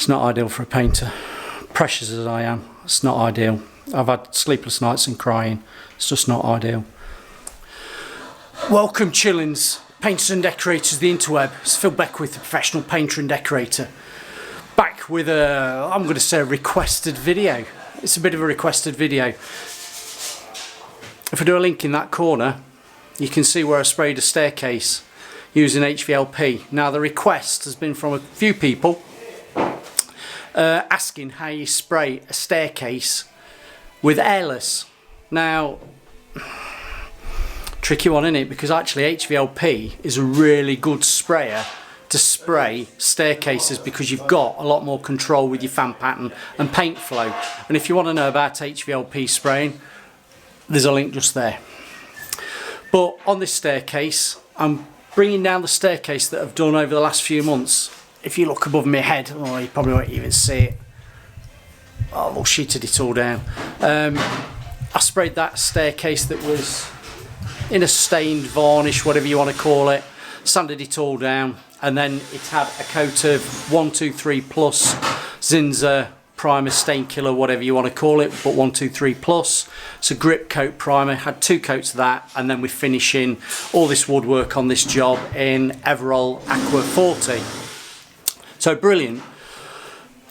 It's not ideal for a painter. Precious as I am, it's not ideal. I've had sleepless nights and crying. It's just not ideal. Welcome chillins, painters and decorators of the interweb. It's Phil Beckwith, the professional painter and decorator. Back with a, I'm going to say a requested video. It's a bit of a requested video. If I do a link in that corner, you can see where I sprayed a staircase using HVLP. Now the request has been from a few people asking how you spray a staircase with Airless. Now, tricky one, isn't it? Because actually HVLP is a really good sprayer to spray staircases because you've got a lot more control with your fan pattern and paint flow. And if you want to know about HVLP spraying, there's a link just there. But on this staircase, I'm bringing down the staircase that I've done over the last few months. If you look above my head, oh, you probably won't even see it. Oh, I've sheeted it all down. I sprayed that staircase that was in a stained varnish, whatever you want to call it, sanded it all down, and then it had a coat of 123 plus Zinza primer, stain killer, whatever you want to call it, but 123 plus. It's a grip coat primer, had 2 coats of that, and then we're finishing all this woodwork on this job in Everol Aqua 40. So brilliant.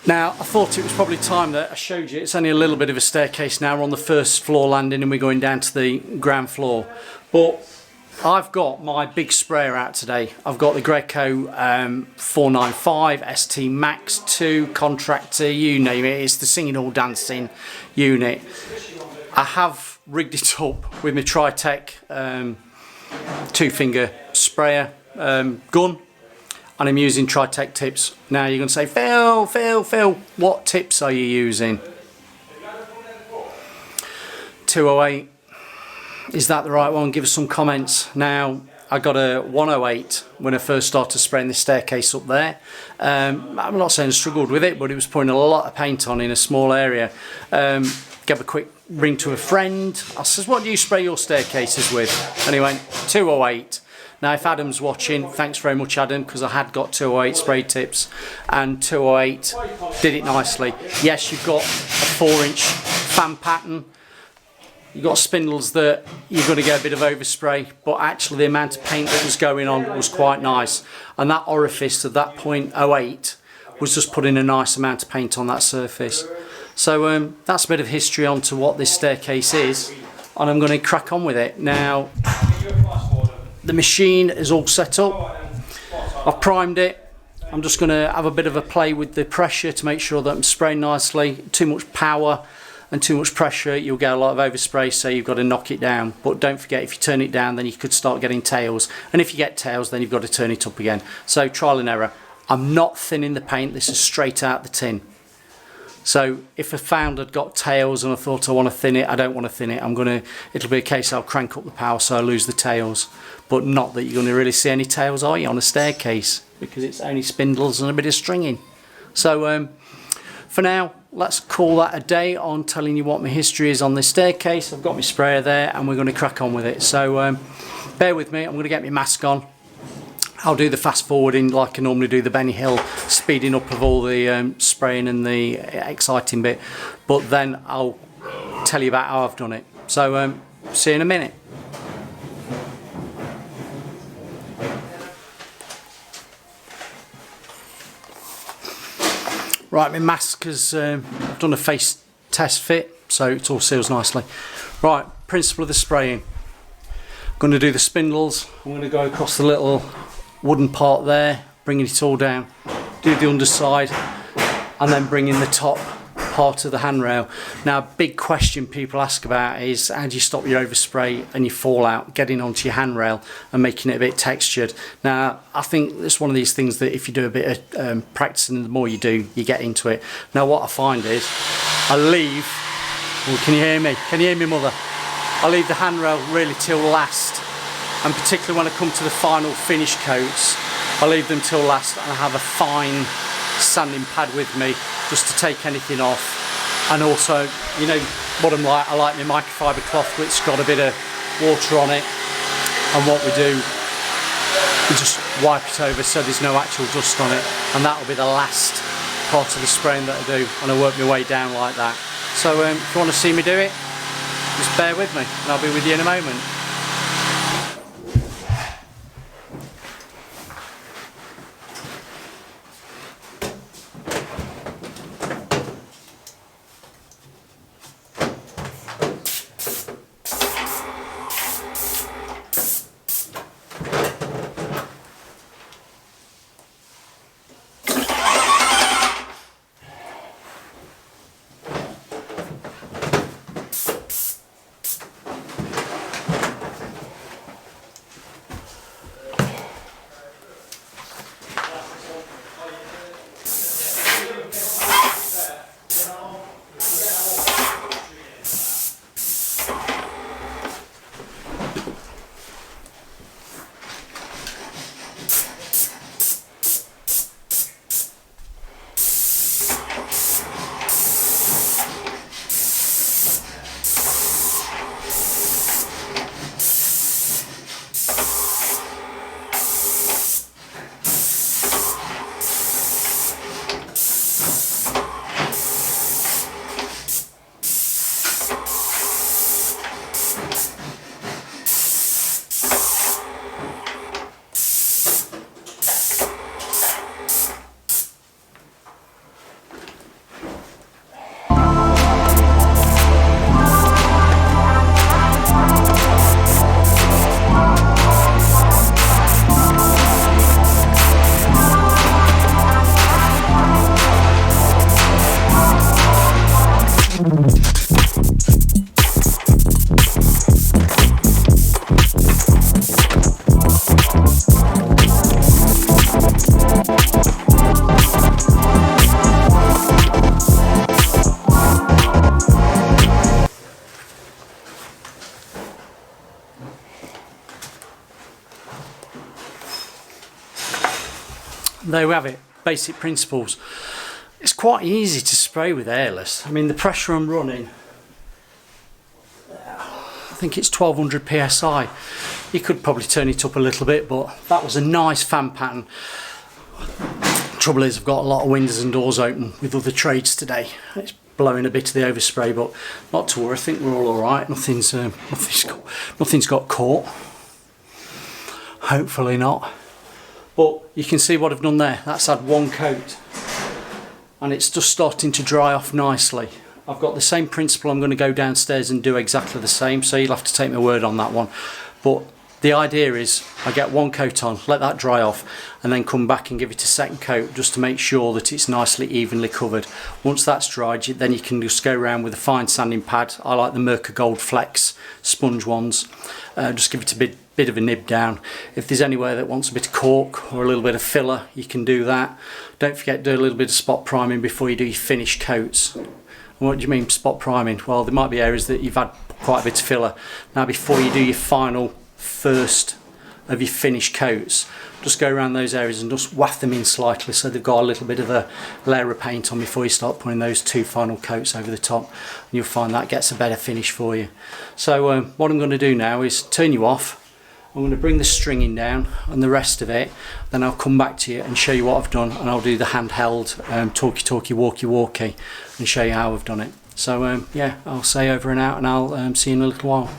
Now I thought it was probably time that I showed you. It's only a little bit of a staircase now. We're on the first floor landing and we're going down to the ground floor. But I've got my big sprayer out today. I've got the Graco 495 ST Max 2 contractor, you name it. It's the singing all dancing unit. I have rigged it up with my Tritech 2-finger sprayer gun. And I'm using Tritech tips. Now you're going to say, Phil, what tips are you using? 208. Is that the right one? Give us some comments. Now, I got a 108 when I first started spraying the staircase up there. I'm not saying I struggled with it, but it was putting a lot of paint on in a small area. Gave a quick ring to a friend. I says, what do you spray your staircases with? And he went, 208. Now if Adam's watching, thanks very much Adam, because I had got 208 spray tips and 208 did it nicely. Yes, you've got a 4-inch fan pattern, you've got spindles that you're going to get a bit of overspray, but actually the amount of paint that was going on was quite nice, and that orifice of that .08 was just putting a nice amount of paint on that surface. So that's a bit of history onto what this staircase is, and I'm going to crack on with it. Now the machine is all set up. I've primed it. I'm just going to have a bit of a play with the pressure to make sure that I'm spraying nicely. Too much power and too much pressure, you'll get a lot of overspray, so you've got to knock it down. But don't forget, if you turn it down, then you could start getting tails. And if you get tails, then you've got to turn it up again. So trial and error. I'm not thinning the paint. This is straight out the tin. So if I found I'd got tails and I thought I want to thin it, I don't want to thin it. It'll be a case I'll crank up the power so I lose the tails. But not that you're going to really see any tails, are you, on a staircase? Because it's only spindles and a bit of stringing. So for now, let's call that a day on telling you what my history is on this staircase. I've got my sprayer there and we're going to crack on with it. So bear with me, I'm going to get my mask on. I'll do the fast forwarding like I normally do the Benny Hill, speeding up of all the spraying and the exciting bit, but then I'll tell you about how I've done it. So see you in a minute. Right, my mask has done a face test fit, so it all seals nicely. Right, principle of the spraying. I'm going to do the spindles. I'm going to go across the little wooden part there, bringing it all down, do the underside, and then bring in the top part of the handrail. Now a big question people ask about is how do you stop your overspray and your fallout getting onto your handrail and making it a bit textured. Now I think it's one of these things that if you do a bit of practicing, the more you do, you get into it. Now what I find is I leave, oh, can you hear me? Can you hear me, mother? I leave the handrail really till last. And particularly when I come to the final finish coats, I leave them till last and I have a fine sanding pad with me just to take anything off. And also, you know what I'm like, I like my microfiber cloth which has got a bit of water on it, and what we do, we just wipe it over so there's no actual dust on it, and that'll be the last part of the spraying that I do, and I work my way down like that. So if you want to see me do it, just bear with me and I'll be with you in a moment. There we have it, basic principles. It's quite easy to spray with Airless. I mean, the pressure I'm running, I think it's 1200 psi. You could probably turn it up a little bit, but that was a nice fan pattern. Trouble is, I've got a lot of windows and doors open with other trades today. It's blowing a bit of the overspray, but not to worry. I think we're all right. Nothing's got caught. Hopefully not. But you can see what I've done there. That's had one coat and it's just starting to dry off nicely. I've got the same principle. I'm going to go downstairs and do exactly the same, so you'll have to take my word on that one. But the idea is I get one coat on, let that dry off, and then come back and give it a second coat just to make sure that it's nicely evenly covered. Once that's dried, then you can just go around with a fine sanding pad. I like the Merca Gold Flex sponge ones. Just give it a bit of a nib down. If there's anywhere that wants a bit of cork or a little bit of filler, you can do that. Don't forget to do a little bit of spot priming before you do your finished coats. What do you mean spot priming? Well, there might be areas that you've had quite a bit of filler. Now before you do your final first of your finished coats, just go around those areas and just waft them in slightly so they've got a little bit of a layer of paint on before you start putting those two final coats over the top, and you'll find that gets a better finish for you. So what I'm going to do now is turn you off. I'm going to bring the stringing down and the rest of it, then I'll come back to you and show you what I've done, and I'll do the handheld talkie walkie and show you how I've done it. So yeah, I'll say over and out, and I'll see you in a little while.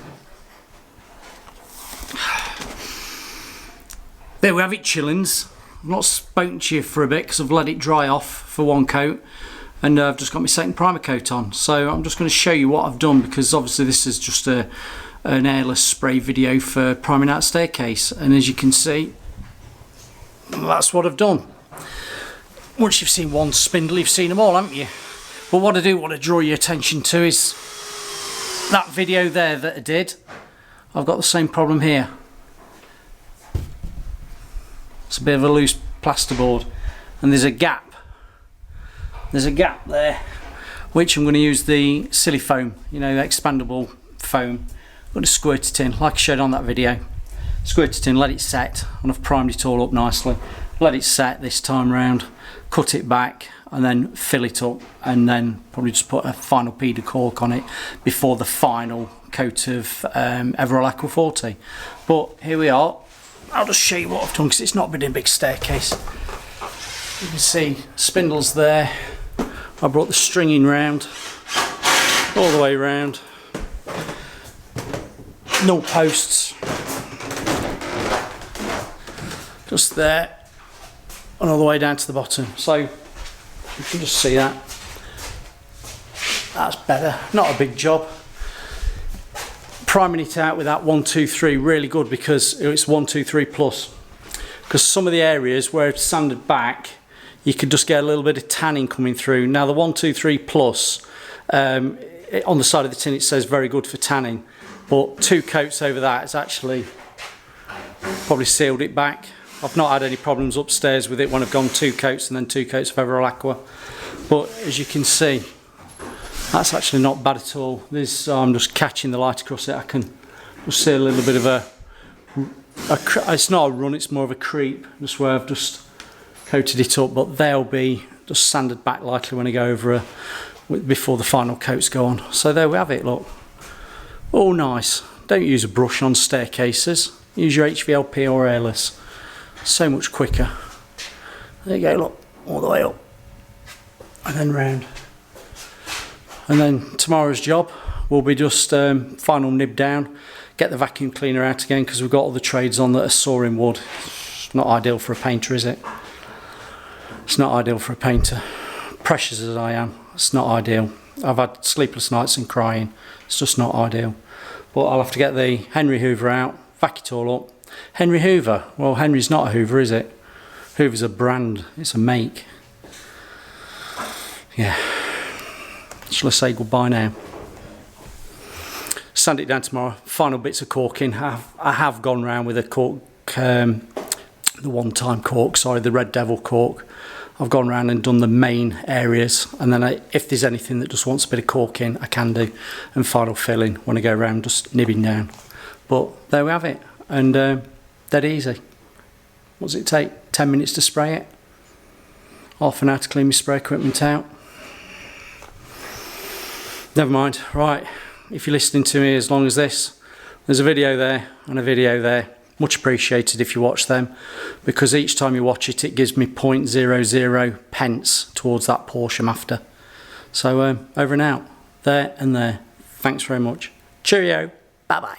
There we have it, chillins. I've not spoken to you for a bit because I've let it dry off for one coat, and I've just got my second primer coat on. So I'm just going to show you what I've done, because obviously this is just an Airless spray video for priming out staircase, and as you can see, that's what I've done. Once you've seen one spindle, you've seen them all, haven't you? But what I do want to draw your attention to is that video there that I did. I've got the same problem here. It's a bit of a loose plasterboard, and there's a gap. There's a gap there, which I'm going to use the silicone, you know, the expandable foam. I'm going to squirt it in, like I showed on that video. Squirt it in, let it set, and I've primed it all up nicely. Let it set this time round, cut it back, and then fill it up, and then probably just put a final bead of cork on it before the final coat of Everol Aqua Forte. But here we are. I'll just show you what I've done, because it's not been a big staircase. You can see spindles there. I brought the stringing round, all the way round. Null posts, just there, and all the way down to the bottom. So you can just see that. That's better. Not a big job. Priming it out with that 1, 2, 3 really good, because it's 1, 2, 3 plus. Because some of the areas where it's sanded back, you could just get a little bit of tanning coming through. Now the 1, 2, 3 plus, on the side of the tin it says very good for tanning, but 2 coats over that has actually probably sealed it back. I've not had any problems upstairs with it when I've gone 2 coats and then 2 coats of Everall Aqua. But as you can see, that's actually not bad at all. This, I'm just catching the light across it. I can just see a little bit of it's not a run, it's more of a creep, just where I've just coated it up, but they'll be just sanded back likely when I go over before the final coats go on. So there we have it, look. All nice. Don't use a brush on staircases. Use your HVLP or Airless. So much quicker. There you go, look, all the way up and then round. And then tomorrow's job will be just final nib down, get the vacuum cleaner out again, because we've got all the trades on that are sawing wood. It's not ideal for a painter, is it? It's not ideal for a painter. Precious as I am, it's not ideal. I've had sleepless nights and crying. It's just not ideal. But I'll have to get the Henry Hoover out, vac it all up. Henry Hoover, well, Henry's not a Hoover, is it? Hoover's a brand, it's a make. Yeah. Shall I say goodbye now? Sand it down tomorrow. Final bits of caulking. I have gone round with a cork, the one-time cork, sorry, the Red Devil cork. I've gone round and done the main areas, and then if there's anything that just wants a bit of caulking, I can do, and final filling when I go around just nibbing down. But there we have it, and dead easy. What does it take? 10 minutes to spray it? Half an hour to clean my spray equipment out? Never mind. Right, if you're listening to me as long as this, there's a video there and a video there. Much appreciated if you watch them, because each time you watch it, it gives me 0.00 pence towards that Porsche I'm after. So over and out, there and there. Thanks very much. Cheerio. Bye bye.